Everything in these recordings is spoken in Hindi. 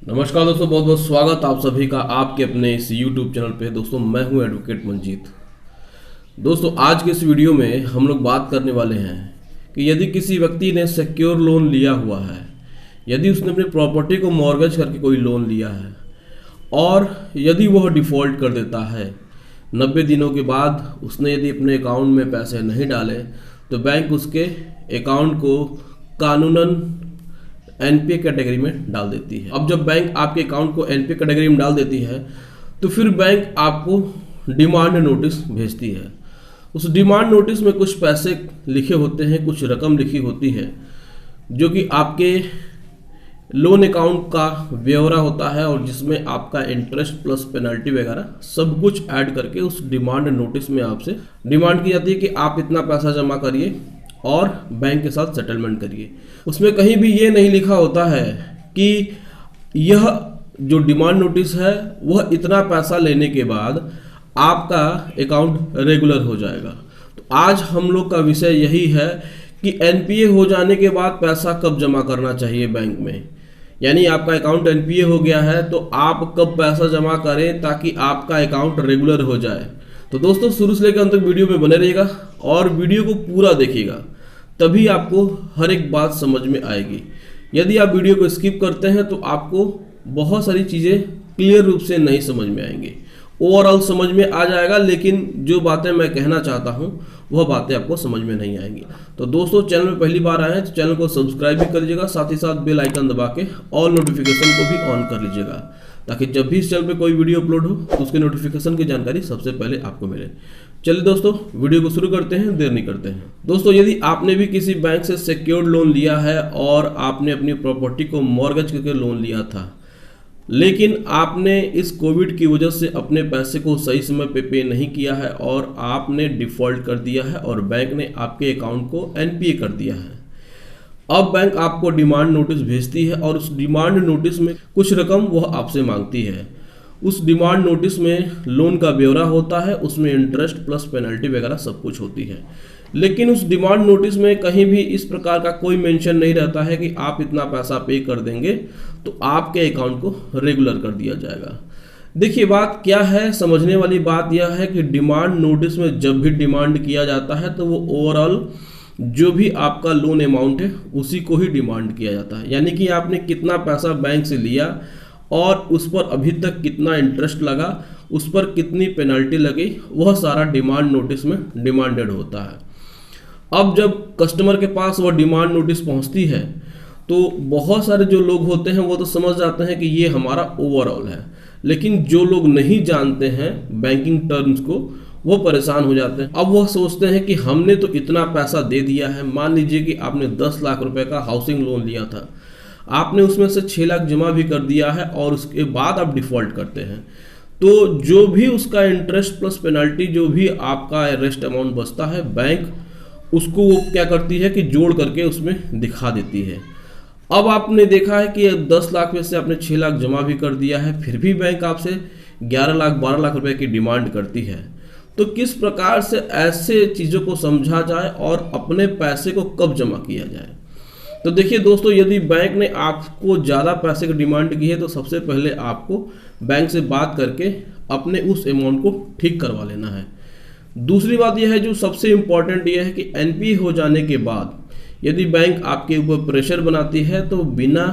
नमस्कार दोस्तों, बहुत बहुत स्वागत आप सभी का आपके अपने इस YouTube चैनल पे। दोस्तों मैं हूं एडवोकेट मंजीत। दोस्तों आज के इस वीडियो में हम लोग बात करने वाले हैं कि यदि किसी व्यक्ति ने सिक्योर लोन लिया हुआ है, यदि उसने अपनी प्रॉपर्टी को मॉर्गेज करके कोई लोन लिया है और यदि वह डिफ़ॉल्ट कर देता है 90 दिनों के बाद, उसने यदि अपने अकाउंट में पैसे नहीं डाले तो बैंक उसके अकाउंट को कानूनन एनपीए कैटेगरी में डाल देती है। अब जब बैंक आपके अकाउंट को एनपीए कैटेगरी में डाल देती है तो फिर बैंक आपको डिमांड नोटिस भेजती है। उस डिमांड नोटिस में कुछ पैसे लिखे होते हैं, कुछ रकम लिखी होती है जो कि आपके लोन अकाउंट का ब्यौरा होता है और जिसमें आपका इंटरेस्ट प्लस पेनल्टी वगैरह सब कुछ ऐड करके उस डिमांड नोटिस में आपसे डिमांड की जाती है कि आप इतना पैसा जमा करिए और बैंक के साथ सेटलमेंट करिए। उसमें कहीं भी ये नहीं लिखा होता है कि यह जो डिमांड नोटिस है वह इतना पैसा लेने के बाद आपका अकाउंट रेगुलर हो जाएगा। तो आज हम लोग का विषय यही है कि एनपीए हो जाने के बाद पैसा कब जमा करना चाहिए बैंक में। यानी आपका अकाउंट एनपीए हो गया है तो आप कब पैसा जमा करें ताकि आपका अकाउंट रेगुलर हो जाए। तो दोस्तों शुरू से लेकर अंत तक वीडियो में बने रहिएगा और वीडियो को पूरा देखिएगा, तभी आपको हर एक बात समझ में आएगी। यदि आप वीडियो को स्किप करते हैं तो आपको बहुत सारी चीज़ें क्लियर रूप से नहीं समझ में आएंगी। ओवरऑल समझ में आ जाएगा लेकिन जो बातें मैं कहना चाहता हूं वह बातें आपको समझ में नहीं आएंगी। तो दोस्तों चैनल में पहली बार आए हैं तो चैनल को सब्सक्राइब भी कर लीजिएगा, साथ ही साथ बेल आइकन दबा के ऑल नोटिफिकेशन को भी ऑन कर लीजिएगा ताकि जब भी इस चैनल पे कोई वीडियो अपलोड हो तो उसके नोटिफिकेशन की जानकारी सबसे पहले आपको मिले। चलिए दोस्तों वीडियो को शुरू करते हैं, देर नहीं करते हैं। दोस्तों यदि आपने भी किसी बैंक से सिक्योर्ड लोन लिया है और आपने अपनी प्रॉपर्टी को मॉर्गेज करके लोन लिया था, लेकिन आपने इस कोविड की वजह से अपने पैसे को सही समय पे नहीं किया है और आपने डिफ़ॉल्ट कर दिया है और बैंक ने आपके अकाउंट को एनपीए कर दिया है। अब बैंक आपको डिमांड नोटिस भेजती है और उस डिमांड नोटिस में कुछ रकम वह आपसे मांगती है। उस डिमांड नोटिस में लोन का ब्यौरा होता है, उसमें इंटरेस्ट प्लस पेनल्टी वगैरह सब कुछ होती है। लेकिन उस डिमांड नोटिस में कहीं भी इस प्रकार का कोई मेंशन नहीं रहता है कि आप इतना पैसा पे कर देंगे तो आपके अकाउंट को रेगुलर कर दिया जाएगा। देखिए बात क्या है, समझने वाली बात यह है कि डिमांड नोटिस में जब भी डिमांड किया जाता है तो वो ओवरऑल जो भी आपका लोन अमाउंट है उसी को ही डिमांड किया जाता है। यानी कि आपने कितना पैसा बैंक से लिया और उस पर अभी तक कितना इंटरेस्ट लगा, उस पर कितनी पेनल्टी लगी, वह सारा डिमांड नोटिस में डिमांडेड होता है। अब जब कस्टमर के पास वह डिमांड नोटिस पहुंचती है तो बहुत सारे जो लोग होते हैं वो तो समझ जाते हैं कि ये हमारा ओवरऑल है, लेकिन जो लोग नहीं जानते हैं बैंकिंग टर्म्स को वो परेशान हो जाते हैं। अब वह सोचते हैं कि हमने तो इतना पैसा दे दिया है। मान लीजिए कि आपने 10 लाख रुपए का हाउसिंग लोन लिया था, आपने उसमें से 6 लाख जमा भी कर दिया है और उसके बाद आप डिफ़ॉल्ट करते हैं तो जो भी उसका इंटरेस्ट प्लस पेनल्टी जो भी आपका अरेस्ट अमाउंट बचता है बैंक उसको वो क्या करती है कि जोड़ करके उसमें दिखा देती है। अब आपने देखा है कि 10 लाख में से आपने 6 लाख जमा भी कर दिया है, फिर भी बैंक आपसे 11 लाख 12 लाख रुपए की डिमांड करती है। तो किस प्रकार से ऐसे चीज़ों को समझा जाए और अपने पैसे को कब जमा किया जाए। तो देखिए दोस्तों, यदि बैंक ने आपको ज़्यादा पैसे की डिमांड की है तो सबसे पहले आपको बैंक से बात करके अपने उस अमाउंट को ठीक करवा लेना है। दूसरी बात यह है जो सबसे इम्पॉर्टेंट यह है कि एनपीए हो जाने के बाद यदि बैंक आपके ऊपर प्रेशर बनाती है तो बिना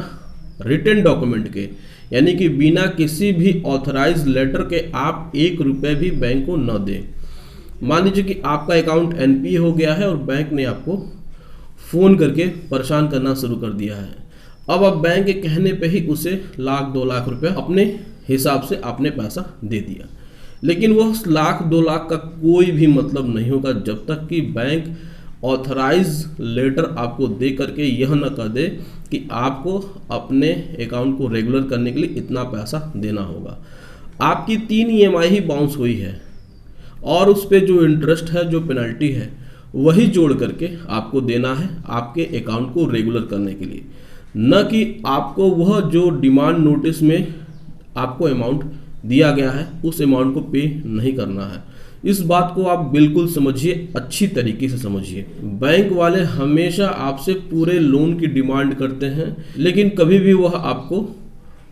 रिटन डॉक्यूमेंट के, यानी कि बिना किसी भी ऑथराइज लेटर के आप 1 रुपये भी बैंक को न दें। मान लीजिए कि आपका अकाउंट एनपीए हो गया है और बैंक ने आपको फ़ोन करके परेशान करना शुरू कर दिया है। अब आप बैंक के कहने पे ही उसे 1 लाख 2 लाख रुपए अपने हिसाब से आपने पैसा दे दिया, लेकिन वह 1 लाख 2 लाख का कोई भी मतलब नहीं होगा जब तक कि बैंक ऑथराइज लेटर आपको दे करके यह न कर दे कि आपको अपने अकाउंट को रेगुलर करने के लिए इतना पैसा देना होगा। आपकी 3 ईएमआई ही बाउंस हुई है और उस पर जो इंटरेस्ट है, जो पेनल्टी है, वही जोड़ करके आपको देना है आपके अकाउंट को रेगुलर करने के लिए, न कि आपको वह जो डिमांड नोटिस में आपको अमाउंट दिया गया है उस अमाउंट को पे नहीं करना है। इस बात को आप बिल्कुल समझिए, अच्छी तरीके से समझिए। बैंक वाले हमेशा आपसे पूरे लोन की डिमांड करते हैं लेकिन कभी भी वह आपको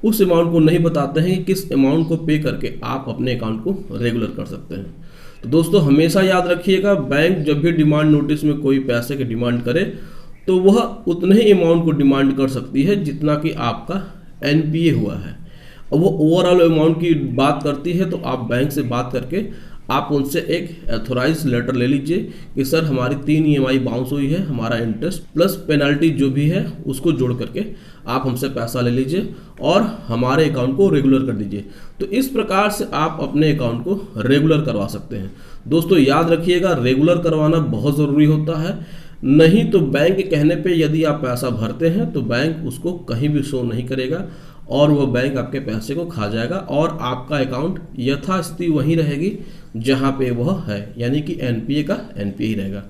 उस अमाउंट को नहीं बताते हैं कि किस अमाउंट को पे करके आप अपने अकाउंट को रेगुलर कर सकते हैं। तो दोस्तों हमेशा याद रखिएगा, बैंक जब भी डिमांड नोटिस में कोई पैसे की डिमांड करे तो वह उतने ही अमाउंट को डिमांड कर सकती है जितना कि आपका एनपीए हुआ है। और वो ओवरऑल अमाउंट की बात करती है, तो आप बैंक से बात करके आप उनसे एक एथोराइज लेटर ले लीजिए कि सर हमारी 3 ईएमआई बाउंस हुई है, हमारा इंटरेस्ट प्लस पेनल्टी जो भी है उसको जोड़ करके आप हमसे पैसा ले लीजिए और हमारे अकाउंट को रेगुलर कर दीजिए। तो इस प्रकार से आप अपने अकाउंट को रेगुलर करवा सकते हैं। दोस्तों याद रखिएगा, रेगुलर करवाना बहुत ज़रूरी होता है, नहीं तो बैंक के कहने पे यदि आप पैसा भरते हैं तो बैंक उसको कहीं भी शो नहीं करेगा और वह बैंक आपके पैसे को खा जाएगा और आपका अकाउंट यथास्थिति वहीं रहेगी जहां पे वह है, यानी कि एनपीए का एनपीए ही रहेगा।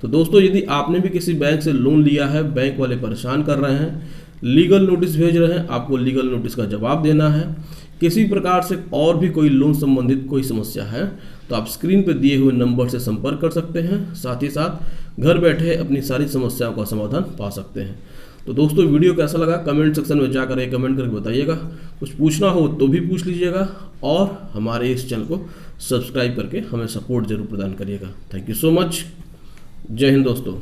तो दोस्तों यदि आपने भी किसी बैंक से लोन लिया है, बैंक वाले परेशान कर रहे हैं, लीगल नोटिस भेज रहे हैं, आपको लीगल नोटिस का जवाब देना है, किसी प्रकार से और भी कोई लोन संबंधित कोई समस्या है तो आप स्क्रीन पर दिए हुए नंबर से संपर्क कर सकते हैं। साथ ही साथ घर बैठे अपनी सारी समस्याओं का समाधान पा सकते हैं। तो दोस्तों वीडियो कैसा लगा कमेंट सेक्शन में जाकर कमेंट करके बताइएगा। कुछ पूछना हो तो भी पूछ लीजिएगा और हमारे इस चैनल को सब्सक्राइब करके हमें सपोर्ट जरूर प्रदान करिएगा। Thank you so much. जय हिंद दोस्तों।